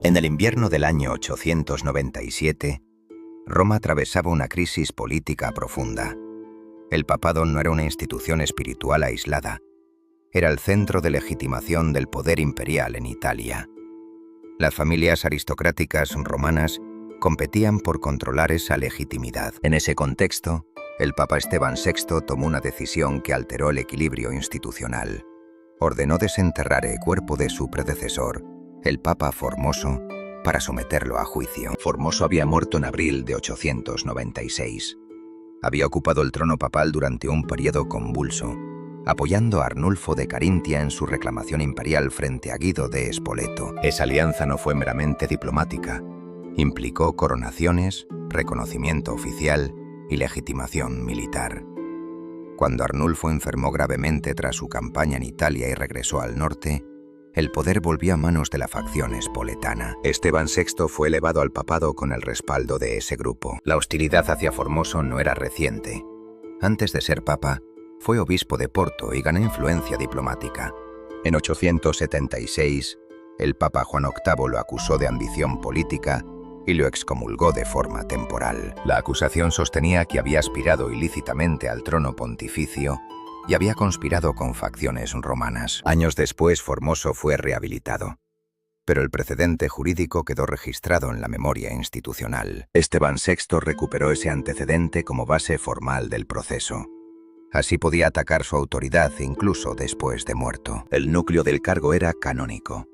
En el invierno del año 897, Roma atravesaba una crisis política profunda. El papado no era una institución espiritual aislada, era el centro de legitimación del poder imperial en Italia. Las familias aristocráticas romanas competían por controlar esa legitimidad. En ese contexto, el Papa Esteban VI tomó una decisión que alteró el equilibrio institucional. Ordenó desenterrar el cuerpo de su predecesor, el Papa Formoso, para someterlo a juicio. Formoso había muerto en abril de 896. Había ocupado el trono papal durante un periodo convulso, apoyando a Arnulfo de Carintia en su reclamación imperial frente a Guido de Spoleto. Esa alianza no fue meramente diplomática. Implicó coronaciones, reconocimiento oficial y legitimación militar. Cuando Arnulfo enfermó gravemente tras su campaña en Italia y regresó al norte, el poder volvió a manos de la facción espoletana. Esteban VI fue elevado al papado con el respaldo de ese grupo. La hostilidad hacia Formoso no era reciente. Antes de ser papa, fue obispo de Porto y ganó influencia diplomática. En 876, el papa Juan VIII lo acusó de ambición política y lo excomulgó de forma temporal. La acusación sostenía que había aspirado ilícitamente al trono pontificio y había conspirado con facciones romanas. Años después, Formoso fue rehabilitado, pero el precedente jurídico quedó registrado en la memoria institucional. Esteban VI recuperó ese antecedente como base formal del proceso. Así podía atacar su autoridad incluso después de muerto. El núcleo del cargo era canónico.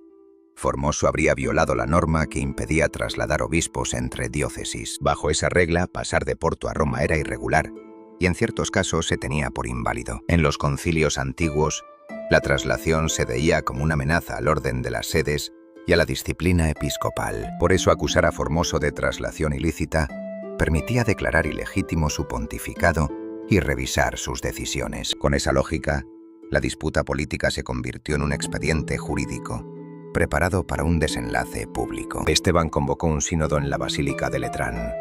Formoso habría violado la norma que impedía trasladar obispos entre diócesis. Bajo esa regla, pasar de Porto a Roma era irregular y en ciertos casos se tenía por inválido. En los concilios antiguos, la traslación se veía como una amenaza al orden de las sedes y a la disciplina episcopal. Por eso acusar a Formoso de traslación ilícita permitía declarar ilegítimo su pontificado y revisar sus decisiones. Con esa lógica, la disputa política se convirtió en un expediente jurídico, preparado para un desenlace público. Esteban convocó un sínodo en la Basílica de Letrán.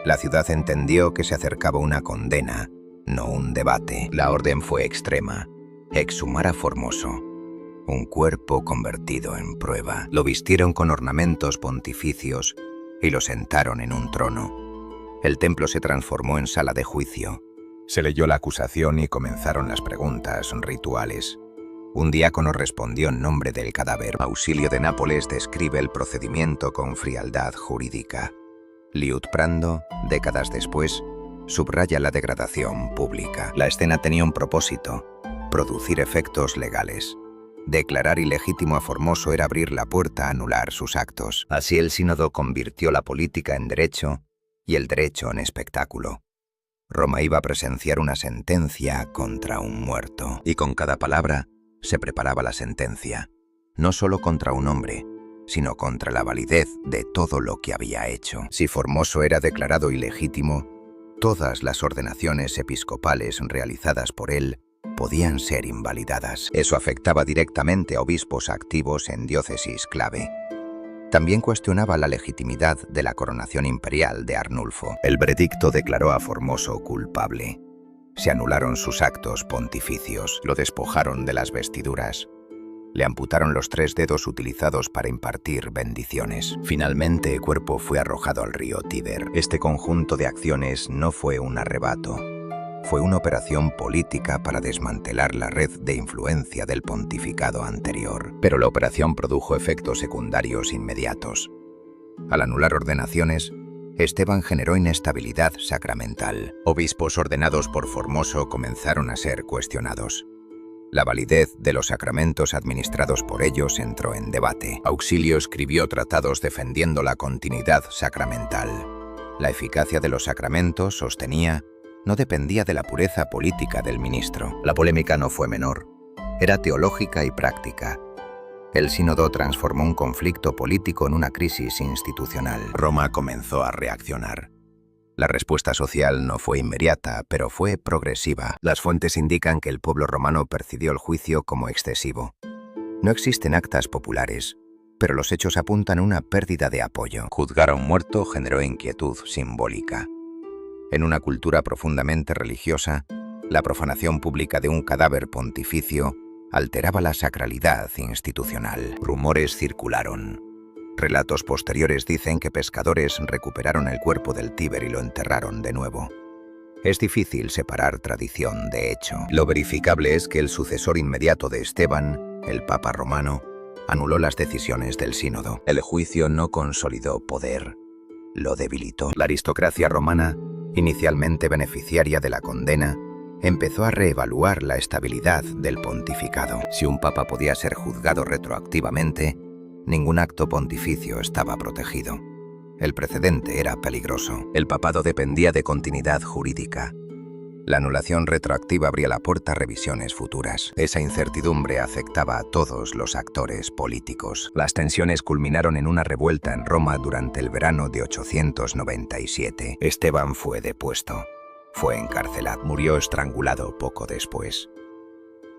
La ciudad entendió que se acercaba una condena, no un debate. La orden fue extrema: exhumar a Formoso, un cuerpo convertido en prueba. Lo vistieron con ornamentos pontificios y lo sentaron en un trono. El templo se transformó en sala de juicio. Se leyó la acusación y comenzaron las preguntas rituales. Un diácono respondió en nombre del cadáver. Auxilio de Nápoles describe el procedimiento con frialdad jurídica. Liutprando, décadas después, subraya la degradación pública. La escena tenía un propósito: producir efectos legales. Declarar ilegítimo a Formoso era abrir la puerta a anular sus actos. Así el sínodo convirtió la política en derecho y el derecho en espectáculo. Roma iba a presenciar una sentencia contra un muerto. Y con cada palabra se preparaba la sentencia, no solo contra un hombre, sino contra la validez de todo lo que había hecho. Si Formoso era declarado ilegítimo, todas las ordenaciones episcopales realizadas por él podían ser invalidadas. Eso afectaba directamente a obispos activos en diócesis clave. También cuestionaba la legitimidad de la coronación imperial de Arnulfo. El veredicto declaró a Formoso culpable. Se anularon sus actos pontificios, lo despojaron de las vestiduras. Le amputaron los 3 dedos utilizados para impartir bendiciones. Finalmente, el cuerpo fue arrojado al río Tíber. Este conjunto de acciones no fue un arrebato. Fue una operación política para desmantelar la red de influencia del pontificado anterior. Pero la operación produjo efectos secundarios inmediatos. Al anular ordenaciones, Esteban generó inestabilidad sacramental. Obispos ordenados por Formoso comenzaron a ser cuestionados. La validez de los sacramentos administrados por ellos entró en debate. Auxilio escribió tratados defendiendo la continuidad sacramental. La eficacia de los sacramentos, sostenía, no dependía de la pureza política del ministro. La polémica no fue menor. Era teológica y práctica. El sínodo transformó un conflicto político en una crisis institucional. Roma comenzó a reaccionar. La respuesta social no fue inmediata, pero fue progresiva. Las fuentes indican que el pueblo romano percibió el juicio como excesivo. No existen actas populares, pero los hechos apuntan a una pérdida de apoyo. Juzgar a un muerto generó inquietud simbólica. En una cultura profundamente religiosa, la profanación pública de un cadáver pontificio alteraba la sacralidad institucional. Rumores circularon. Relatos posteriores dicen que pescadores recuperaron el cuerpo del Tíber y lo enterraron de nuevo. Es difícil separar tradición de hecho. Lo verificable es que el sucesor inmediato de Esteban, el Papa romano, anuló las decisiones del sínodo. El juicio no consolidó poder, lo debilitó. La aristocracia romana, inicialmente beneficiaria de la condena, empezó a reevaluar la estabilidad del pontificado. Si un papa podía ser juzgado retroactivamente, ningún acto pontificio estaba protegido. El precedente era peligroso. El papado dependía de continuidad jurídica. La anulación retroactiva abría la puerta a revisiones futuras. Esa incertidumbre afectaba a todos los actores políticos. Las tensiones culminaron en una revuelta en Roma durante el verano de 897. Esteban fue depuesto. Fue encarcelado. Murió estrangulado poco después.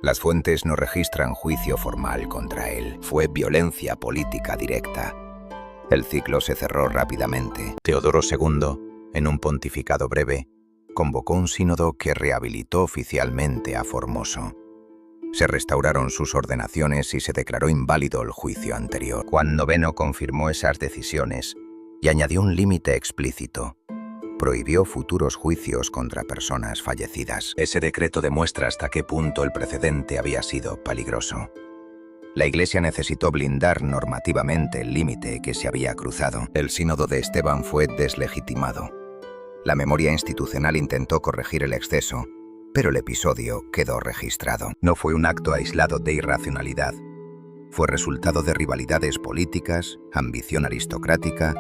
Las fuentes no registran juicio formal contra él. Fue violencia política directa. El ciclo se cerró rápidamente. Teodoro II, en un pontificado breve, convocó un sínodo que rehabilitó oficialmente a Formoso. Se restauraron sus ordenaciones y se declaró inválido el juicio anterior. Juan IX confirmó esas decisiones y añadió un límite explícito. Prohibió futuros juicios contra personas fallecidas. Ese decreto demuestra hasta qué punto el precedente había sido peligroso. La Iglesia necesitó blindar normativamente el límite que se había cruzado. El sínodo de Esteban fue deslegitimado. La memoria institucional intentó corregir el exceso, pero el episodio quedó registrado. No fue un acto aislado de irracionalidad. Fue resultado de rivalidades políticas, ambición aristocrática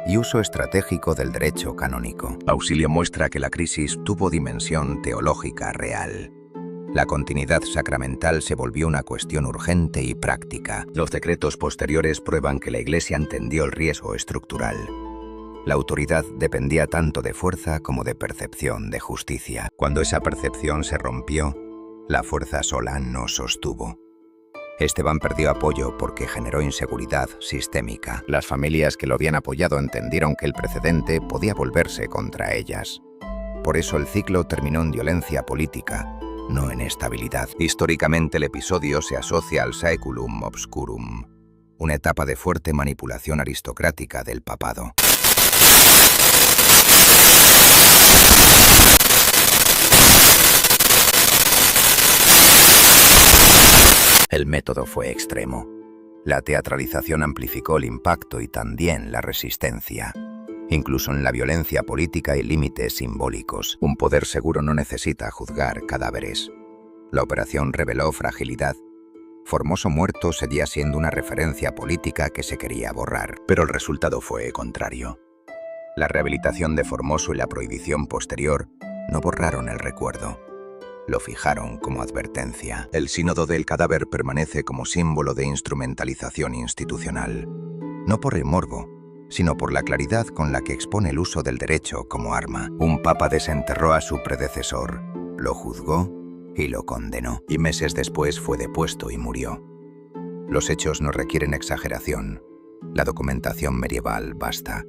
y uso estratégico del derecho canónico. Auxilio muestra que la crisis tuvo dimensión teológica real. La continuidad sacramental se volvió una cuestión urgente y práctica. Los decretos posteriores prueban que la Iglesia entendió el riesgo estructural. La autoridad dependía tanto de fuerza como de percepción de justicia. Cuando esa percepción se rompió, la fuerza sola no sostuvo. Esteban perdió apoyo porque generó inseguridad sistémica. Las familias que lo habían apoyado entendieron que el precedente podía volverse contra ellas. Por eso el ciclo terminó en violencia política, no en estabilidad. Históricamente el episodio se asocia al Saeculum Obscurum, una etapa de fuerte manipulación aristocrática del papado. El método fue extremo. La teatralización amplificó el impacto y también la resistencia. Incluso en la violencia política hay límites simbólicos. Un poder seguro no necesita juzgar cadáveres. La operación reveló fragilidad. Formoso muerto seguía siendo una referencia política que se quería borrar, pero el resultado fue contrario. La rehabilitación de Formoso y la prohibición posterior no borraron el recuerdo. Lo fijaron como advertencia. El sínodo del cadáver permanece como símbolo de instrumentalización institucional. No por el morbo, sino por la claridad con la que expone el uso del derecho como arma. Un papa desenterró a su predecesor, lo juzgó y lo condenó. Y meses después fue depuesto y murió. Los hechos no requieren exageración. La documentación medieval basta.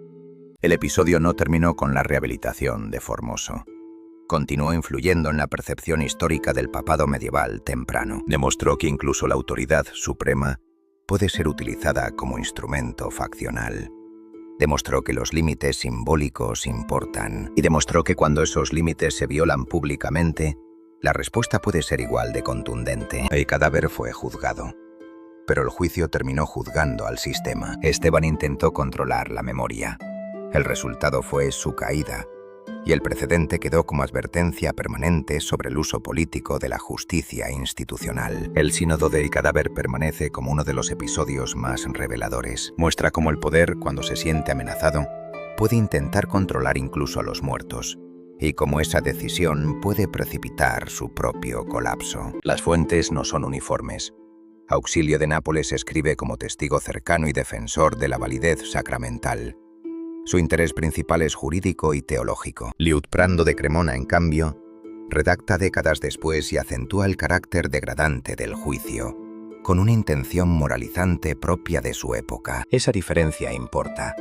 El episodio no terminó con la rehabilitación de Formoso. Continuó influyendo en la percepción histórica del papado medieval temprano. Demostró que incluso la autoridad suprema puede ser utilizada como instrumento faccional. Demostró que los límites simbólicos importan. Y demostró que cuando esos límites se violan públicamente, la respuesta puede ser igual de contundente. El cadáver fue juzgado, pero el juicio terminó juzgando al sistema. Esteban intentó controlar la memoria. El resultado fue su caída, y el precedente quedó como advertencia permanente sobre el uso político de la justicia institucional. El sínodo del cadáver permanece como uno de los episodios más reveladores. Muestra cómo el poder, cuando se siente amenazado, puede intentar controlar incluso a los muertos, y cómo esa decisión puede precipitar su propio colapso. Las fuentes no son uniformes. Auxilio de Nápoles escribe como testigo cercano y defensor de la validez sacramental. Su interés principal es jurídico y teológico. Liutprando de Cremona, en cambio, redacta décadas después y acentúa el carácter degradante del juicio, con una intención moralizante propia de su época. Esa diferencia importa.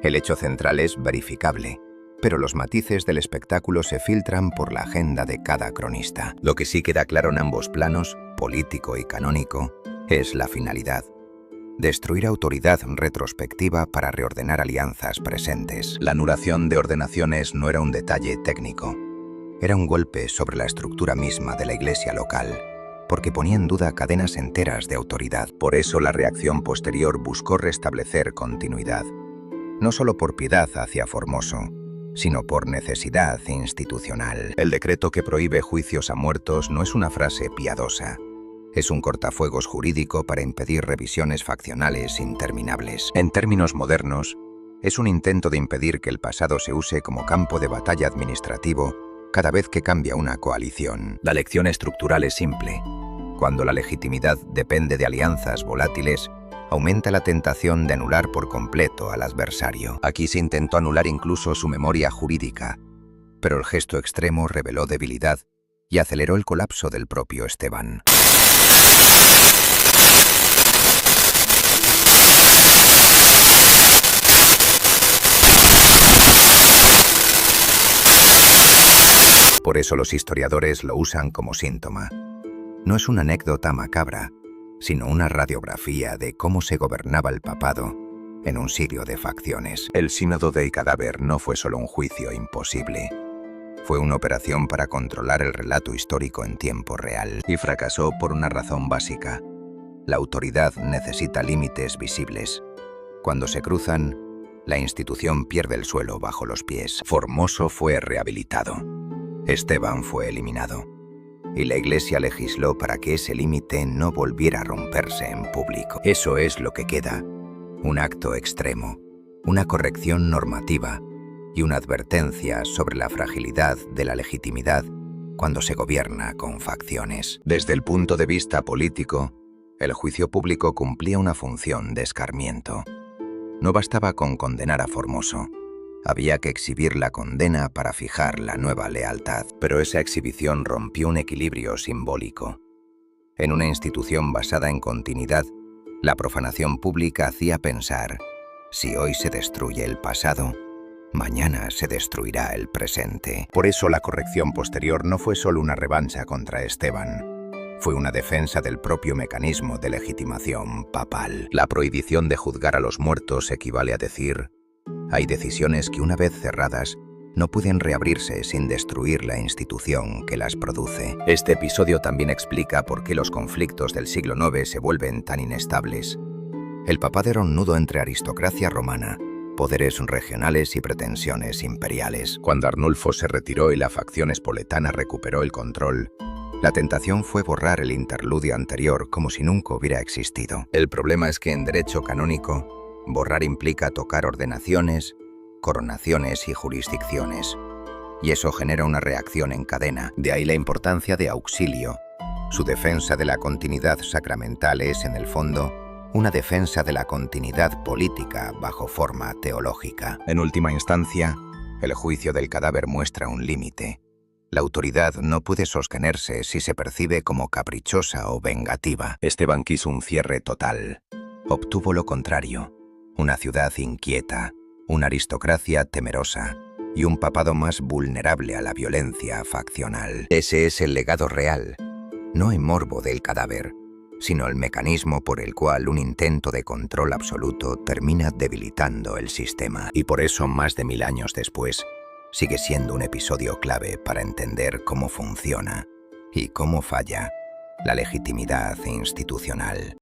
El hecho central es verificable, pero los matices del espectáculo se filtran por la agenda de cada cronista. Lo que sí queda claro en ambos planos, político y canónico, es la finalidad. Destruir autoridad retrospectiva para reordenar alianzas presentes. La anulación de ordenaciones no era un detalle técnico. Era un golpe sobre la estructura misma de la iglesia local, porque ponía en duda cadenas enteras de autoridad. Por eso la reacción posterior buscó restablecer continuidad, no solo por piedad hacia Formoso, sino por necesidad institucional. El decreto que prohíbe juicios a muertos no es una frase piadosa. Es un cortafuegos jurídico para impedir revisiones faccionales interminables. En términos modernos, es un intento de impedir que el pasado se use como campo de batalla administrativo cada vez que cambia una coalición. La lección estructural es simple. Cuando la legitimidad depende de alianzas volátiles, aumenta la tentación de anular por completo al adversario. Aquí se intentó anular incluso su memoria jurídica, pero el gesto extremo reveló debilidad y aceleró el colapso del propio Esteban. Por eso los historiadores lo usan como síntoma. No es una anécdota macabra, sino una radiografía de cómo se gobernaba el papado en un sirio de facciones. El sínodo del cadáver no fue solo un juicio imposible. Fue una operación para controlar el relato histórico en tiempo real, y fracasó por una razón básica. La autoridad necesita límites visibles. Cuando se cruzan, la institución pierde el suelo bajo los pies. Formoso fue rehabilitado. Esteban fue eliminado. Y la Iglesia legisló para que ese límite no volviera a romperse en público. Eso es lo que queda. Un acto extremo, una corrección normativa y una advertencia sobre la fragilidad de la legitimidad cuando se gobierna con facciones. Desde el punto de vista político, el juicio público cumplía una función de escarmiento. No bastaba con condenar a Formoso. Había que exhibir la condena para fijar la nueva lealtad. Pero esa exhibición rompió un equilibrio simbólico. En una institución basada en continuidad, la profanación pública hacía pensar: si hoy se destruye el pasado, mañana se destruirá el presente. Por eso la corrección posterior no fue solo una revancha contra Esteban. Fue una defensa del propio mecanismo de legitimación papal. La prohibición de juzgar a los muertos equivale a decir: hay decisiones que, una vez cerradas, no pueden reabrirse sin destruir la institución que las produce. Este episodio también explica por qué los conflictos del siglo IX se vuelven tan inestables. El papado era un nudo entre aristocracia romana, poderes regionales y pretensiones imperiales. Cuando Arnulfo se retiró y la facción espoletana recuperó el control, la tentación fue borrar el interludio anterior como si nunca hubiera existido. El problema es que en derecho canónico, borrar implica tocar ordenaciones, coronaciones y jurisdicciones, y eso genera una reacción en cadena. De ahí la importancia de Auxilio. Su defensa de la continuidad sacramental es, en el fondo, una defensa de la continuidad política bajo forma teológica. En última instancia, el juicio del cadáver muestra un límite. La autoridad no puede sostenerse si se percibe como caprichosa o vengativa. Esteban quiso un cierre total. Obtuvo lo contrario. Una ciudad inquieta, una aristocracia temerosa y un papado más vulnerable a la violencia faccional. Ese es el legado real, no el morbo del cadáver, sino el mecanismo por el cual un intento de control absoluto termina debilitando el sistema. Y por eso, más de 1000 años después, sigue siendo un episodio clave para entender cómo funciona y cómo falla la legitimidad institucional.